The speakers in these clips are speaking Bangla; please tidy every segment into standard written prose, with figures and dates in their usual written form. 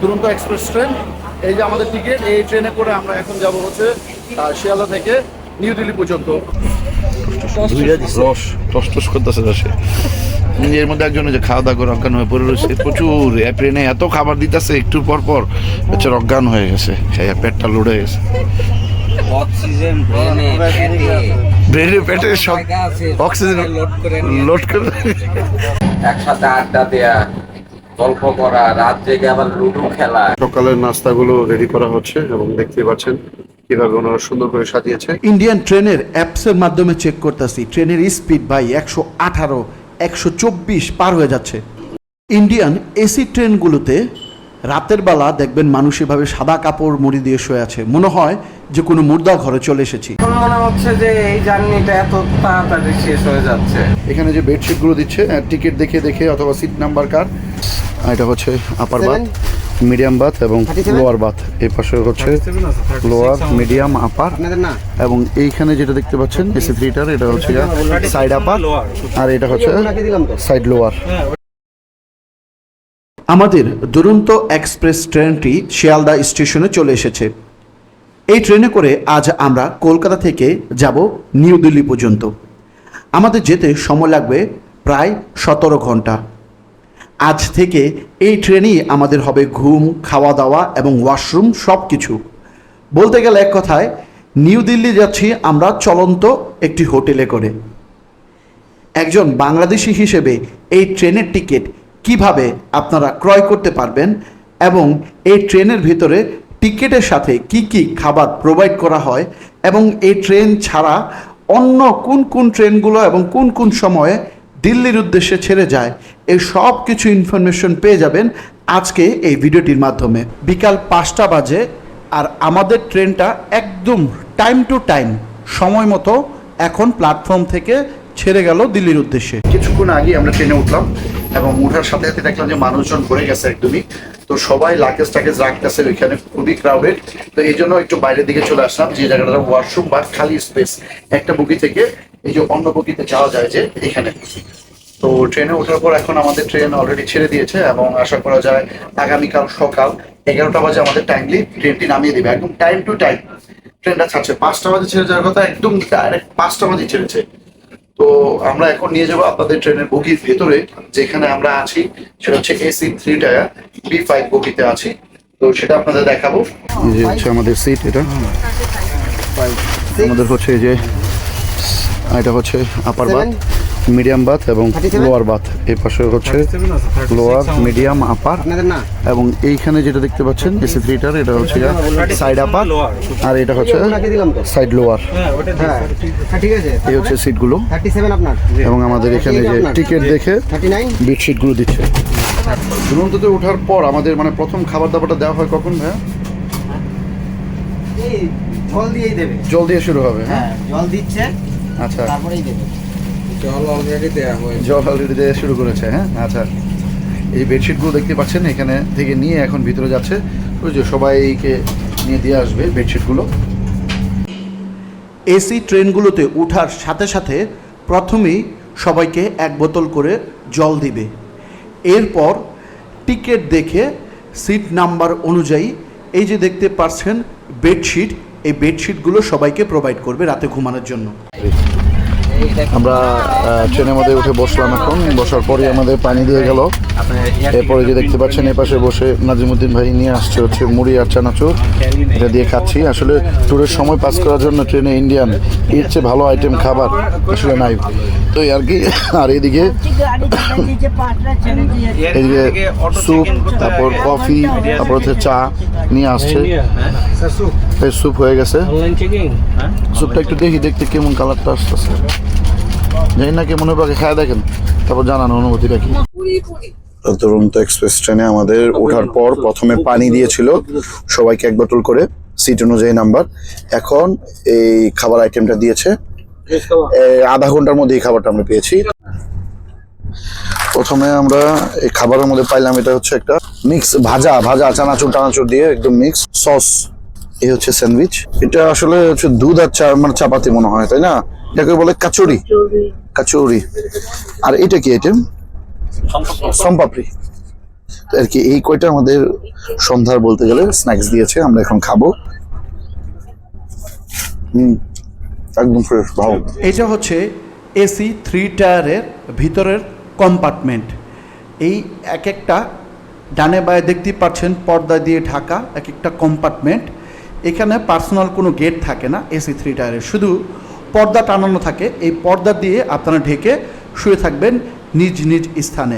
দুরন্ত এক্সপ্রেস ট্রেন। এই যে আমাদের টিকিট, এই ট্রেনে করে আমরা এখন যাব হচ্ছে শিয়ালদা থেকে নিউ দিল্লি পর্যন্ত। রস টস টস করতেছে রসে। এর মধ্যে একজন যে খাওয়া দাওয়া করে অজ্ঞান হয়ে পড়ে রয়েছে প্রচুর। ট্রেনে এত খাবার দিতেছে একটু পর পর হচ্ছে অজ্ঞান হয়ে গেছে, পেটটা লোড হয়ে গেছে। অক্সিজেন ব্রেনে পেটে সব অক্সিজেন লোড করে একসাথে আড্ডা দেয়া, গল্প করা, রাত জেগে আবার লুডো খেলা। সকালের নাস্তাগুলো রেডি করা হচ্ছে এবং দেখতে পাচ্ছেন কিভাবে ওনারা সুন্দর করে সাজিয়েছে। ইন্ডিয়ান ট্রেনের অ্যাপসের মাধ্যমে চেক করতেছি, ট্রেনের স্পিড ভাই 118 124 পার হয়ে যাচ্ছে। ইন্ডিয়ান এসি ট্রেনগুলোতে রাতের বেলা দেখবেন মানুষ এভাবে সাদা কাপড় মুড়ি দিয়ে শুয়ে আছে, মনে হয় যে কোনো মুর্দা ঘরে চলে এসেছি। মনে হচ্ছে যে এই জার্নিটা এত তাড়াতাড়ি শেষ হয়ে যাচ্ছে। এখানে যে বেডশিটগুলো দিচ্ছে টিকিট দেখে দেখে অথবা সিট নাম্বার কার, এটা হচ্ছে আপার বাথ, মিডিয়াম বাথ এবং লোয়ার বাথ। এই পাশে হচ্ছে লোয়ার, মিডিয়াম, আপার এবং এইখানে যেটা দেখতে পাচ্ছেন এসি থ্রিটার, এটা হচ্ছে সাইড আপার আর এটা হচ্ছে সাইড লোয়ার। আমাদের দুরন্ত এক্সপ্রেস ট্রেনটি শিয়ালদা স্টেশনে চলে এসেছে। এই ট্রেনে করে আজ আমরা কলকাতা থেকে যাব নিউ দিল্লি পর্যন্ত। আমাদের যেতে সময় লাগবে প্রায় 17 ঘন্টা। আজ থেকে এই ট্রেনেই আমাদের হবে ঘুম, খাওয়া দাওয়া এবং ওয়াশরুম সব কিছু। বলতে গেলে এক কথায় নিউ দিল্লি যাচ্ছি আমরা চলন্ত একটি হোটেলে করে। একজন বাংলাদেশি হিসেবে এই ট্রেনের টিকিট কিভাবে আপনারা ক্রয় করতে পারবেন এবং এই ট্রেনের ভিতরে টিকিটের সাথে কি কি খাবার প্রোভাইড করা হয় এবং এই ট্রেন ছাড়া অন্য কোন কোন ট্রেনগুলো এবং কোন কোন সময়ে দিল্লির উদ্দেশ্যে ছেড়ে যায়, এই সব কিছু ইনফরমেশন পেয়ে যাবেন আজকে এই ভিডিওটির মাধ্যমে। বিকাল 5টা বাজে আর আমাদের ট্রেনটা একদম টাইম টু টাইম সময় মতো এখন প্ল্যাটফর্ম থেকে ছেড়ে গেল দিল্লির উদ্দেশ্যে। কিছুক্ষণ আগে আমরা ট্রেনে উঠলাম এবং ওঠার সাথে সাথে দেখলাম যে মানুষজন ভরে গেছে একদমই। তো সবাই লাগেজ টাগেজ রাখতেছে, ওইখানে খুবই ক্রাউডেড। তো এই জন্য একটু বাইরের দিকে চলে আসলাম, যে জায়গাটা ওয়াশরুম বা খালি স্পেস, একটা বগি থেকে এই যে অন্য বগিতে যাওয়া যায় যে এখানে। তো ট্রেনে ওঠার পর এখন আমাদের ট্রেন অলরেডি ছেড়ে দিয়েছে এবং আশা করা যায় আগামীকাল সকাল 11টা বাজে আমাদের টাইমলি ট্রেনটি নামিয়ে দেবে। একদম টাইম টু টাইম ট্রেনটা ছাড়ছে। 5টা বাজে ছেড়ে যাওয়ার কথা, একদম ডাইরেক্ট 5টা বাজে ছেড়েছে। তো আমরা এখন নিয়ে যাবো আপনাদের ট্রেনের বগির ভেতরে, যেখানে আমরা আছি সেটা হচ্ছে এসি 3 টায়ার B5 বগিতে আছি। তো সেটা আপনাদের দেখাবো। এই যে হচ্ছে আমাদের সিট, এটা আমাদের হচ্ছে এই যে এটা হচ্ছে আপার বাথ, মিডিয়াম বাথ এবং লোয়ার বাথ। এই পাশে হচ্ছে লোয়ার, মিডিয়াম, আপার এবং এইখানে যেটা দেখতে পাচ্ছেন এসি থ্রিটার, এটা হচ্ছে সাইড আপার আর এটা হচ্ছে সাইড লোয়ার। এই হচ্ছে সিটগুলো এবং আমাদের এখানে যে টিকিট দেখে বেডশিটগুলো দিচ্ছে। দুরন্ততে ওঠার পর আমাদের মানে প্রথম খাবার দাবারটা দেওয়া হয় কখন ভাইয়া? জল দিয়েই দেবে, জল দিয়ে শুরু হবে। হ্যাঁ, জল দিচ্ছে, আচ্ছা, তারপরেই দেবে। জল অলরেডি দেয়া হয়েছে, জল অলরেডি দেওয়া শুরু করেছে। হ্যাঁ, আচ্ছা। এই বেডশিটগুলো দেখতে পাচ্ছেন এখানে থেকে নিয়ে এখন ভিতরে যাচ্ছে, ওই যে সবাইকে নিয়ে দিয়ে আসবে বেডশিটগুলো। এসি ট্রেনগুলোতে ওঠার সাথে সাথে প্রথমেই সবাইকে 1 বোতল করে জল দিবে। এরপর টিকিট দেখে সিট নাম্বার অনুযায়ী এই যে দেখতে পাচ্ছেন বেডশিট, এই বেডশিটগুলো সবাইকে প্রোভাইড করবে রাতে ঘুমানোর জন্য। আমরা ট্রেনের মধ্যে উঠে বসলাম, এখন বসার পরে আমাদের পানি দিয়ে গেল। এরপরে যে দেখতে পাচ্ছেন এ পাশে বসে নাজিমুদ্দিন ভাই নিয়ে আসছে হচ্ছে মুড়ি আর চানাচুর, এটা দিয়ে খাচ্ছি। আসলে ট্যুরের সময় পাস করার জন্য ট্রেনে ইন্ডিয়ান এর চেয়ে ভালো আইটেম খাবার আসলে নাই, তো আর কি। আর এইদিকে স্যুপ, তারপর কফি, তারপর হচ্ছে চা নিয়ে আসছে। স্যুপ হয়ে গেছে, স্যুপটা একটু দেখি দেখতে কেমন কালারটা আসতেছে, জানি না কেমন হবে, খায় দেখেন তারপর জানান অনুভূতিটা কি। দুরন্ত এক্সপ্রেস ট্রেনে আমাদের ওঠার পর প্রথমে পানি দিয়েছিল সবাইকে 1 বোতল করে, সিট অনুযায়ী নাম্বার। এখন এই খাবার আইটেমটা দিয়েছে, আধা ঘন্টার মধ্যে এই খাবারটা আমরা পেয়েছি। প্রথমে আমরা এই খাবারের মধ্যে পাইলাম এটা হচ্ছে একটা মিক্স ভাজা চানাচুর টানাচুর দিয়ে একদম মিক্স সস। এই হচ্ছে স্যান্ডউইচ, এটা আসলে হচ্ছে দুধ আর মানে চাপাতি মনে হয়, তাই না? এটাকে বলে কাচুরি। আর এটা কি আইটেম? সোমপাপড়ি। তো আর কি এই কয়টা আমাদের সন্ধ্যার বলতে গেলে স্ন্যাক্স দিয়েছে, আমরা এখন খাবো। একদম ফ্রেশ, ভালো। এটা হচ্ছে এসি 3 টায়ারের ভিতরের কম্পার্টমেন্ট। এই এক একটা ডানে বায়ে দেখতে পাচ্ছেন পর্দা দিয়ে ঢাকা এক একটা কম্পার্টমেন্ট। এখানে পার্সোনাল কোনো গেট থাকে না এসি 3 টায়ারের, শুধু পর্দা টানানো থাকে। এই পর্দা দিয়ে আপনারা ঢেকে শুয়ে থাকবেন নিজ নিজ স্থানে।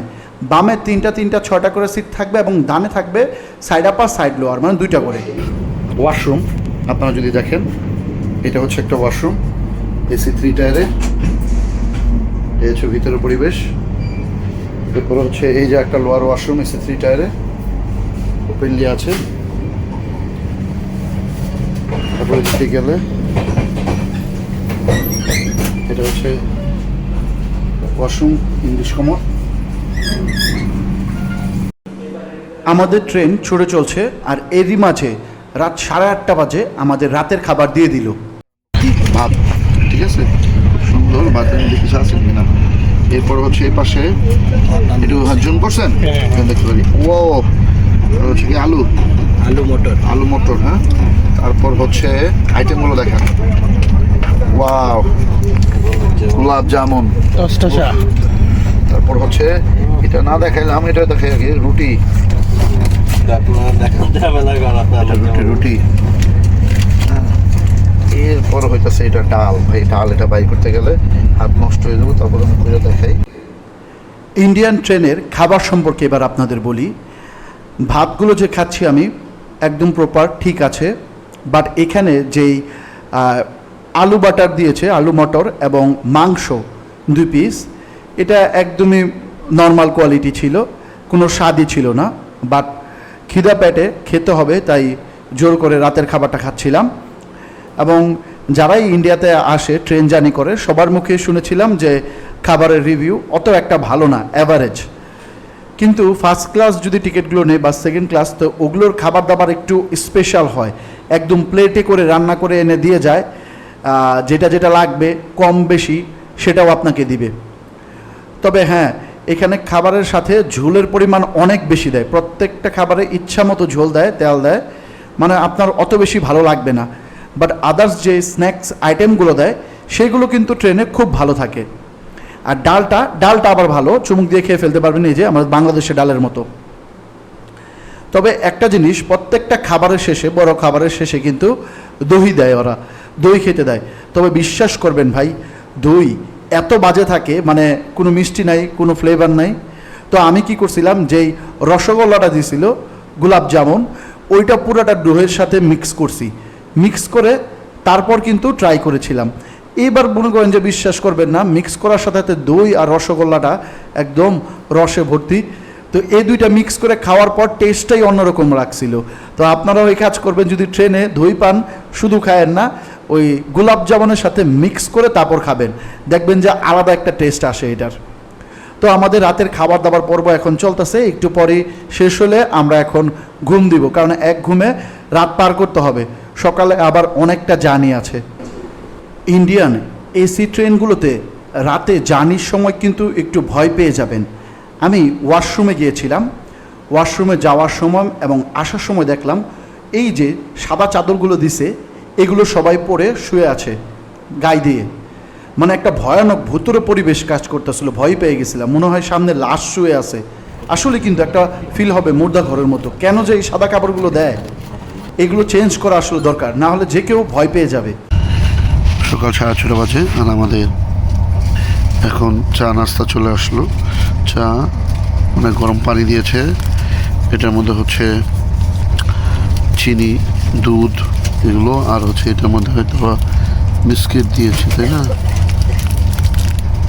বামে 3টা 6টা করে সিট থাকবে এবং ডানে থাকবে সাইড আপার সাইড লোয়ার, মানে 2টা করে। ওয়াশরুম আপনারা যদি দেখেন, এটা হচ্ছে একটা ওয়াশরুম এসি 3 টায়ারে। এই হচ্ছে ভিতরের পরিবেশ। এরপর হচ্ছে এই যে একটা লোয়ার ওয়াশরুম এসি 3 টায়ারে ওপেনলি আছে। তারপরে দিতে গেলে এটা হচ্ছে ওয়াশরুম ইংলিশ কমন। আমাদের ট্রেন ছুটে চলছে, আর এরই মাঝে রাত 8:30 বাজে আমাদের রাতের খাবার দিয়ে দিল। ভাত, ঠিক আছে, খুব সুন্দর ভাত। আমি কিছু আছে কিনা। এরপর হচ্ছে এই পাশে একটু জুম করছেন দেখতে পারি। ও হচ্ছে কি আলু মটর, হ্যাঁ। তারপর হচ্ছে আইটেমগুলো দেখেন। ওয়াও, গোলাপ জামুন। তারপর হচ্ছে এটা না দেখাইলাম, এটা দেখাই আগে রুটি। রুটি। এরপর হইতেছে এটা ডাল। ভাই ডাল এটা বাই করতে গেলে হাত নষ্ট হয়ে যাবো, তারপর আমি করে দেখাই। ইন্ডিয়ান ট্রেনের খাবার সম্পর্কে এবার আপনাদের বলি। ভাতগুলো যে খাচ্ছি আমি একদম প্রপার ঠিক আছে, বাট এখানে যেই আলু বাটার দিয়েছে, আলু মটর এবং মাংস 2 পিস, এটা একদমই নর্মাল কোয়ালিটি ছিল, কোনো স্বাদই ছিল না। বাট খিদা পেটে খেতে হবে তাই জোর করে রাতের খাবারটা খাচ্ছিলাম। এবং যারাই ইন্ডিয়াতে আসে ট্রেন জার্নি করে সবার মুখে শুনেছিলাম যে খাবারের রিভিউ অত একটা ভালো না, অ্যাভারেজ। কিন্তু ফার্স্ট ক্লাস যদি টিকিটগুলো নেই বা সেকেন্ড ক্লাস, তো ওগুলোর খাবার দাবার একটু স্পেশাল হয়, একদম প্লেটে করে রান্না করে এনে দিয়ে যায়। যেটা যেটা লাগবে কম বেশি সেটাও আপনাকে দিবে। তবে হ্যাঁ, এখানে খাবারের সাথে ঝোলের পরিমাণ অনেক বেশি দেয়। প্রত্যেকটা খাবারে ইচ্ছা মতো ঝোল দেয়, তেল দেয়, মানে আপনার অত বেশি ভালো লাগবে না। বাট আদার্স যে স্ন্যাক্স আইটেমগুলো দেয় সেগুলো কিন্তু ট্রেনে খুব ভালো থাকে। আর ডালটা আবার ভালো, চুমুক দিয়ে খেয়ে ফেলতে পারবেন, এই যে আমাদের বাংলাদেশের ডালের মতো। তবে একটা জিনিস, প্রত্যেকটা খাবারের শেষে, বড় খাবারের শেষে কিন্তু দই দেয়, ওরা দই খেতে দেয়। তবে বিশ্বাস করবেন ভাই, দই এত বাজে থাকে, মানে কোনো মিষ্টি নাই, কোনো ফ্লেভার নাই। তো আমি কি করছিলাম, যেই রসগোল্লাটা দিয়েছিল গোলাপ জামুন, ওইটা পুরোটা দইয়ের সাথে মিক্স করে তারপর কিন্তু ট্রাই করেছিলাম। এইবার মনে করেন যে বিশ্বাস করবেন না, মিক্স করার সাথে সাথে দই আর রসগোল্লাটা একদম রসে ভর্তি। তো এই দুইটা মিক্স করে খাওয়ার পর টেস্টটাই অন্যরকম লাগছিল। তো আপনারাও এই কাজ করবেন, যদি ট্রেনে দই পান শুধু খায়েন না, ওই গোলাপ জামুনের সাথে মিক্স করে তারপর খাবেন, দেখবেন যে আলাদা একটা টেস্ট আসে এটার। তো আমাদের রাতের খাবার দাবার পর্ব এখন চলতেছে, একটু পরেই শেষ হলে আমরা এখন ঘুম দিব, কারণ এক ঘুমে রাত পার করতে হবে, সকালে আবার অনেকটা জার্নি আছে। ইন্ডিয়ান এসি ট্রেনগুলোতে রাতে জার্নির সময় কিন্তু একটু ভয় পেয়ে যাবেন। আমি ওয়াশরুমে গিয়েছিলাম, ওয়াশরুমে যাওয়ার সময় এবং আসার সময় দেখলাম এই যে সাদা চাদরগুলো দিছে, এগুলো সবাই পরে শুয়ে আছে গায়ে দিয়ে। মানে একটা ভয়ানক ভুতুরে পরিবেশ কাজ করতেছিল, ভয় পেয়ে গেছিলাম, মনে হয় সামনে লাশ শুয়ে আছে। আসলে কিন্তু একটা ফিল হবে মুর্দা ঘরের মতো। কেন যে এই সাদা কাপড়গুলো দেয়, এগুলো চেঞ্জ করা আসলে দরকার, না হলে যে কেউ ভয় পেয়ে যাবে। সকাল 6:30 বাজে, আর আমাদের এখন চা নাস্তা চলে আসলো। চা অনেক গরম পানি দিয়েছে, এটার মধ্যে হচ্ছে চিনি, দুধ এগুলো, আর হচ্ছে এটার মধ্যে হয়তো বিস্কিট দিয়েছে, তাই না?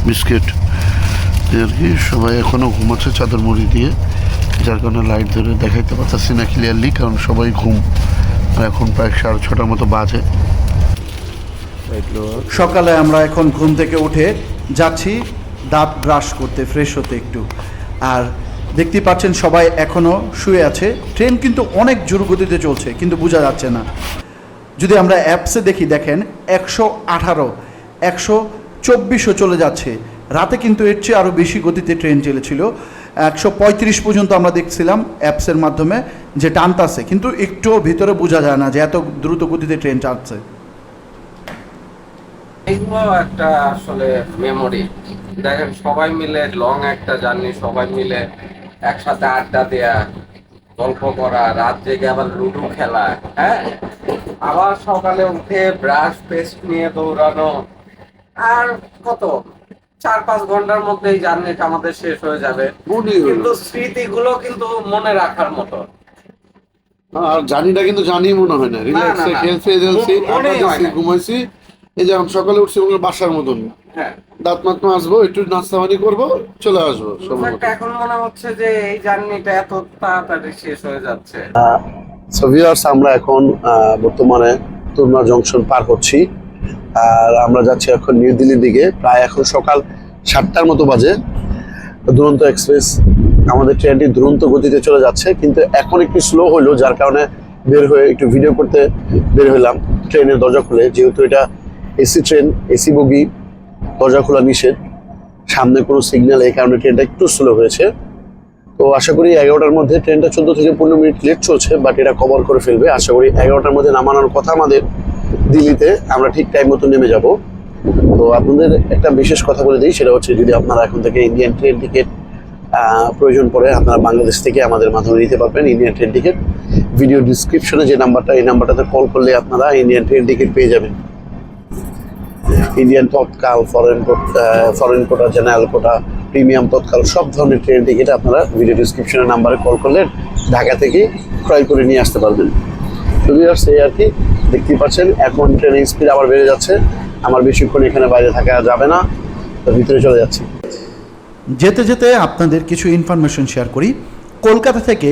বিস্কিট আর কি। সবাই এখনও ঘুমাচ্ছে চাদর মুড়ি দিয়ে, যার কারণে লাইট ধরে দেখাইতে পারতেছি না ক্লিয়ারলি, কারণ সবাই ঘুম। আর এখন প্রায় 6:30 মতো বাজে। সকালে আমরা এখন ঘুম থেকে উঠে যাচ্ছি দাঁত ব্রাশ করতে, ফ্রেশ হতে একটু। আর দেখতে পাচ্ছেন সবাই এখনও শুয়ে আছে। ট্রেন কিন্তু অনেক জোর গতিতে চলছে, কিন্তু বোঝা যাচ্ছে না। যদি আমরা অ্যাপসে দেখেন 118, 124ও চলে যাচ্ছে। রাতে কিন্তু এর চেয়ে আরও বেশি গতিতে ট্রেন চলেছিল। 135 পর্যন্ত আমরা দেখছিলাম অ্যাপসের মাধ্যমে যে টানতাছে, কিন্তু একটু ভিতরে বোঝা যায় না যে এত দ্রুত গতিতে ট্রেন টানছে। এগুলো একটা আসলে মেমোরি। দেখেন সবাই মিলে লং একটা জার্নি, সবাই মিলে একসাথে আড্ডা দেয়া, গল্প করা, রাত জেগে আবার লুডো খেলা, হ্যাঁ, আবার সকালে উঠে ব্রাশ পেস্ট নিয়ে দৌড়ানো, আর কত 4-5 ঘন্টার মধ্যে এই জার্নিটা আমাদের শেষ হয়ে যাবে। কিন্তু স্মৃতিগুলো কিন্তু মনে রাখার মতো। আর জানিটা কিন্তু জানি মনে হয় না, রিল্যাক্সে না। খেলছে যাচ্ছি, আড্ডা মনেই হয় দিচ্ছি, না। ঘুমাইছি। এই যে আমি সকালে উঠছি বাসার মতন, হ্যাঁ, দাঁত মাত মাজবো, একটু নাস্তা পানি করবো, চলে আসবো সম্ভবত। এখন মনে হচ্ছে যে এই জার্নিটা এত তাড়াতাড়ি শেষ হয়ে যাচ্ছে। সো ভিউয়ার্স, আমরা এখন বর্তমানে তুরমা জংশন পার করছি, আর আমরা যাচ্ছি এখন নিউ দিল্লির দিকে। প্রায় এখন সকাল 7টার মতো বাজে। দুরন্ত এক্সপ্রেস আমাদের ট্রেনটি দুরন্ত গতিতে চলে যাচ্ছে, কিন্তু এখন একটু স্লো হলো, যার কারণে বের হয়ে একটু ভিডিও করতে বের হলাম। ট্রেনের দরজা খুলে, যেহেতু এটা এসি ট্রেন, এসি বগি, দরজা খোলা নিষেধ, সামনে কোনো সিগন্যাল, এই কারণে ট্রেনটা একটু স্লো হয়েছে। তো আশা করি 11টার মধ্যে, ট্রেনটা 14 থেকে 15 মিনিট লেট চলছে, বাট এটা কভার করে ফেলবে। আশা করি 11টার মধ্যে নামানোর কথা আমাদের দিল্লিতে, আমরা ঠিক টাইম মতো নেমে যাব। তো আপনাদের একটা বিশেষ কথা বলে দিই, সেটা হচ্ছে যদি আপনারা এখন থেকে ইন্ডিয়ান ট্রেন টিকিট প্রয়োজন পড়ে, আপনারা বাংলাদেশ থেকে আমাদের মাধ্যমে নিতে পারবেন ইন্ডিয়ান ট্রেন টিকিট। ভিডিও ডিসক্রিপশনে যে নাম্বারটা, এই নাম্বারটাতে কল করলে আপনারা ইন্ডিয়ান ট্রেন টিকিট পেয়ে যাবেন। ইন্ডিয়ান তৎকাল, ফরেন কোটা, জেনারেল কোটা, প্রিমিয়াম তৎকাল, সব ধরনের ট্রেন টিকিট আপনারা ভিডিও ডিসক্রিপশনের নাম্বারে কল করলে ঢাকা থেকে ক্রয় করে নিয়ে আসতে পারবেন। তো ভিউয়ার্স, এই আর কি দেখতেই পাচ্ছেন, এখন ট্রেনের স্পিড আবার বেড়ে যাচ্ছে। আমার বেশিক্ষণ এখানে বাইরে থাকা যাবে না, তো ভিতরে চলে যাচ্ছি। যেতে যেতে আপনাদের কিছু ইনফরমেশন শেয়ার করি। কলকাতা থেকে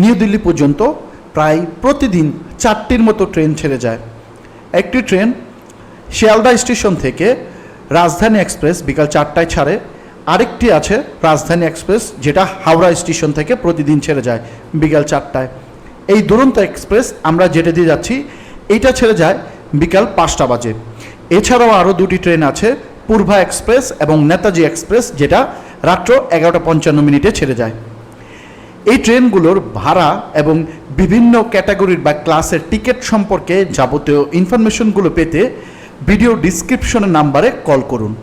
নিউ দিল্লি পর্যন্ত প্রায় প্রতিদিন 4টির মতো ট্রেন ছেড়ে যায়। একটি ট্রেন শিয়ালদা স্টেশন থেকে রাজধানী এক্সপ্রেস বিকাল 4টায় ছাড়ে, আরেকটি আছে রাজধানী এক্সপ্রেস, যেটা হাওড়া স্টেশন থেকে প্রতিদিন ছেড়ে যায় বিকাল 4টায়। এই দুরন্ত এক্সপ্রেস আমরা যেটা দিয়ে যাচ্ছি, এইটা ছেড়ে যায় বিকাল 5টা বাজে। এছাড়াও আরও দুটি ট্রেন আছে, পূর্বা এক্সপ্রেস এবং নেতাজি এক্সপ্রেস, যেটা রাত্র 11:55 ছেড়ে যায়। এই ট্রেনগুলোর ভাড়া এবং বিভিন্ন ক্যাটাগরির বা ক্লাসের টিকিট সম্পর্কে যাবতীয় ইনফরমেশনগুলো পেতে ভিডিও ডিসক্রিপশনের নাম্বারে কল করুন।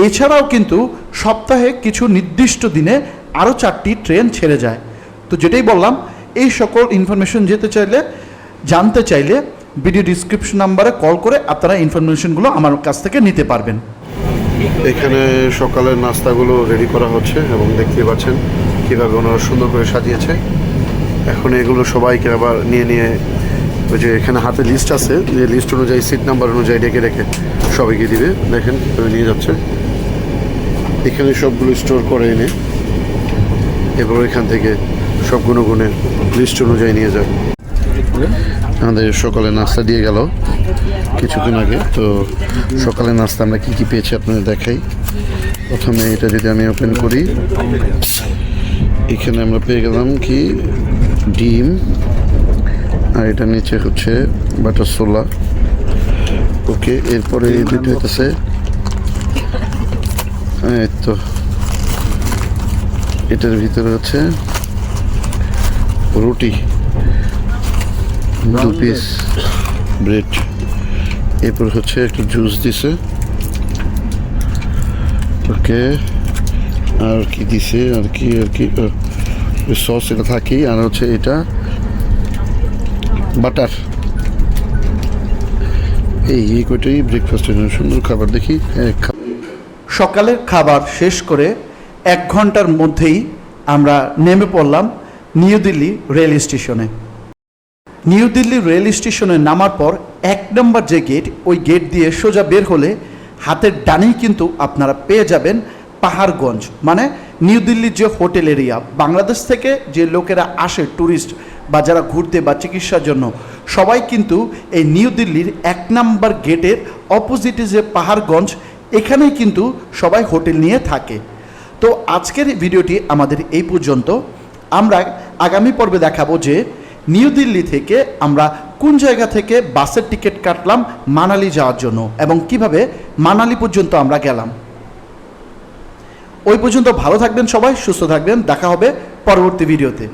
এছাড়াও কিন্তু সপ্তাহে কিছু নির্দিষ্ট দিনে আরও 4টি ট্রেন ছেড়ে যায়। তো যেটাই বললাম, এই সকল ইনফরমেশন জানতে চাইলে ভিডিও ডিসক্রিপশন নাম্বারে কল করে আপনারা ইনফরমেশনগুলো আমার কাছ থেকে নিতে পারবেন। এখানে সকালের নাস্তাগুলো রেডি করা হচ্ছে এবং দেখতে পাচ্ছেন কীভাবে ওনারা সুন্দর করে সাজিয়েছে। এখন এগুলো সবাইকে আবার নিয়ে ওই যে এখানে হাতে লিস্ট আছে, যে লিস্ট অনুযায়ী সিট নাম্বার অনুযায়ী ডেকে রেখে সবাইকে দিবে। দেখেন কীভাবে নিয়ে যাচ্ছে, এখানে সবগুলো স্টোর করে এনে এরপর এখান থেকে সব গুনে লিস্ট অনুযায়ী নিয়ে যায়। আমাদের সকালে নাস্তা দিয়ে গেল কিছুক্ষণ আগে। তো সকালে নাস্তা আমরা কী কী পেয়েছি আপনাদের দেখাই। প্রথমে এটা যদি আমি ওপেন করি, এখানে আমরা পেয়ে গেলাম কি ডিম, আর এটা নিচে হচ্ছে বাটার ছোলা। ওকে, এরপরে এই দুটো হইতেছে, এই তো এটার ভিতরে হচ্ছে রুটি, 2 পিস ব্রেড, এরপর হচ্ছে একটু জুস দিছে। ওকে, আর কি দিছে, আর কি সস এটা থাকেই, আর হচ্ছে এটা বাটার। এই কয়টাই ব্রেকফাস্টের সুন্দর খাবার। দেখি সকালের খাবার শেষ করে 1 ঘন্টার মধ্যেই আমরা নেমে পড়লাম নিউ দিল্লি রেল স্টেশনে। নিউ দিল্লি রেল স্টেশনে নামার পর 1 নম্বর যে গেট, ওই গেট দিয়ে সোজা বের হলে হাতের ডানেই কিন্তু আপনারা পেয়ে যাবেন পাহাড়গঞ্জ, মানে নিউ দিল্লির যে হোটেল এরিয়া। বাংলাদেশ থেকে যে লোকেরা আসে ট্যুরিস্ট বা যারা ঘুরতে বা চিকিৎসার জন্য, সবাই কিন্তু এই নিউ দিল্লির 1 নম্বর গেটের অপোজিটে যে পাহাড়গঞ্জ, এখানেই কিন্তু সবাই হোটেল নিয়ে থাকে। তো আজকের ভিডিওটি আমাদের এই পর্যন্ত। আমরা আগামী পর্বে দেখাবো যে নিউ দিল্লি থেকে আমরা কোন জায়গা থেকে বাসের টিকিট কাটলাম মানালি যাওয়ার জন্য এবং কিভাবে মানালি পর্যন্ত আমরা গেলাম। ওই পর্যন্ত ভালো থাকবেন সবাই, সুস্থ থাকবেন, দেখা হবে পরবর্তী ভিডিওতে।